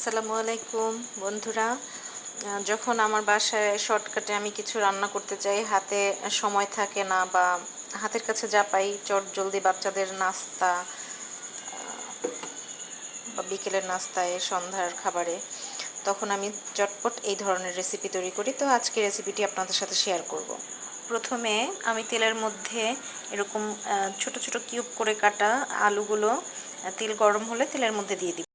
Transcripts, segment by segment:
আসসালামু আলাইকুম বন্ধুরা। যখন আমার বাসায় শর্টকাটে আমি কিছু রান্না করতে চাই, হাতে সময় থাকে না বা হাতের কাছে যা পাই চট জলদি বাচ্চাদের নাস্তা বা বিকেলের নাস্তায় সন্ধ্যার খাবারে, তখন আমি চটপট এই ধরনের রেসিপি তৈরি করি। তো আজকে রেসিপিটি আপনাদের সাথে শেয়ার করব। প্রথমে আমি তেলের মধ্যে এরকম ছোট ছোট কিউব করে কাটা আলুগুলো তেল গরম হলে তেলের মধ্যে দিয়ে দিই।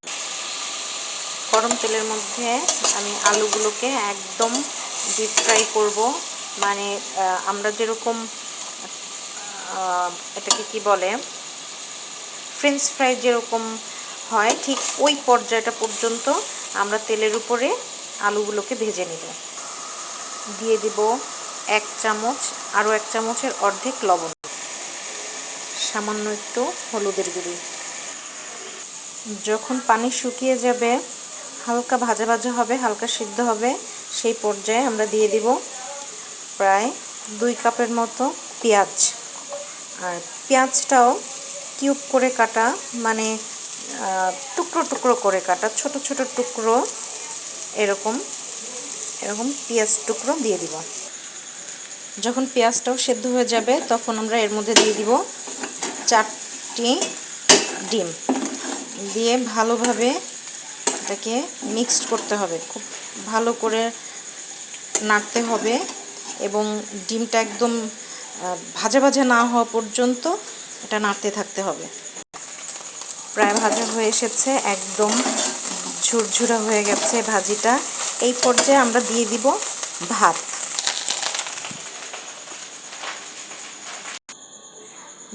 গরম তেলের মধ্যে আমি আলুগুলোকে একদম ডিপ ফ্রাই করব। মানে আমরা যেরকম এটাকে কি বলে, ফ্রেঞ্চ ফ্রাই যেরকম হয়, ঠিক ওই পর্যায়টা পর্যন্ত আমরা তেলের উপরে আলুগুলোকে ভেজে নেব। দিয়ে দিব 1 চামচ, আরও 1 চামচের অর্ধেক লবণ, সামান্য একটু হলুদের গুঁড়ি। যখন পানি শুকিয়ে যাবে, হালকা ভাজা ভাজা হবে, হালকা সিদ্ধ হবে, সেই পর্যায়ে আমরা দিয়ে দিব প্রায় 2 কাপের মতো পেঁয়াজ। আর পেঁয়াজটাও কিউব করে কাটা, মানে টুকরো টুকরো করে কাটা, ছোট ছোট টুকরো, এরকম এরকম পেঁয়াজ টুকরো দিয়ে দিব। যখন পেঁয়াজটাও সেদ্ধ হয়ে যাবে, তখন আমরা এর মধ্যে দিয়ে দিব 4টি ডিম। দিয়ে ভালোভাবে এটাকে মিক্সড করতে হবে, খুব ভালো করে নাড়তে হবে এবং ডিমটা একদম ভাজা ভাজা না হওয়া পর্যন্ত এটা নাড়তে থাকতে হবে। প্রায় ভাজা হয়ে এসেছে, একদম ঝুরঝুরা হয়ে গেছে ভাজিটা। এই পর্যায়ে আমরা দিয়ে দিব ভাত।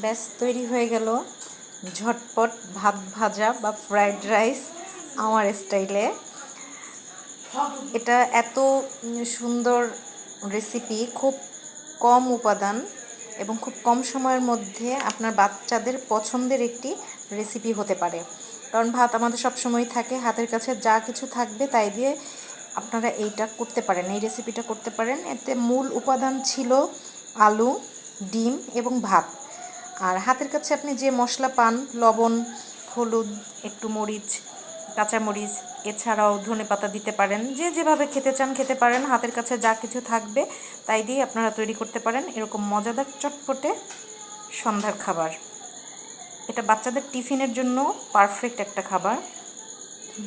ব্যাস তৈরি হয়ে গেল ঝটপট ভাত ভাজা বা ফ্রাইড রাইস আমার স্টাইলে। এটা এত সুন্দর রেসিপি, খুব কম উপাদান এবং খুব কম সময়ের মধ্যে আপনার বাচ্চাদের পছন্দের একটি রেসিপি হতে পারে। কারণ ভাত আমাদের সব সময় থাকে, হাতের কাছে যা কিছু থাকবে তাই দিয়ে আপনারা এইটা করতে পারেন, এই রেসিপিটা করতে পারেন। এতে মূল উপাদান ছিল আলু, ডিম এবং ভাত। আর হাতের কাছে আপনি যে মশলা পান, লবণ, হলুদ, একটু মরিচ, কাঁচামরিচ, এছাড়াও ধনেপাতা দিতে পারেন। যে যেভাবে খেতে চান খেতে পারেন, হাতের কাছে যা কিছু থাকবে তাই দিয়ে আপনারা তৈরি করতে পারেন এরকম মজাদার চটপটে সন্ধ্যার খাবার। এটা বাচ্চাদের টিফিনের জন্য পারফেক্ট একটা খাবার।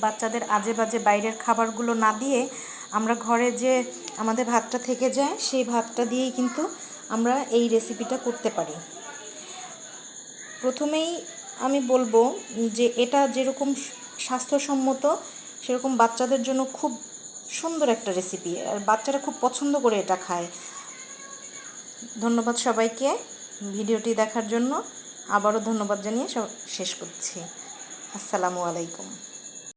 বাচ্চাদের আজে বাজে বাইরের খাবারগুলো না দিয়ে আমরা ঘরে যে আমাদের ভাতটা থেকে যায়, সেই ভাতটা দিয়েই কিন্তু আমরা এই রেসিপিটা করতে পারি। প্রথমেই আমি বলবো যে এটা যেরকম স্বাস্থ্যসম্মত, সেরকম বাচ্চাদের জন্য খুব সুন্দর একটা রেসিপি, আর বাচ্চারা খুব পছন্দ করে এটা খায়। ধন্যবাদ সবাইকে ভিডিওটি দেখার জন্য। আবারও ধন্যবাদ জানিয়ে শেষ করছি। আসসালামু আলাইকুম।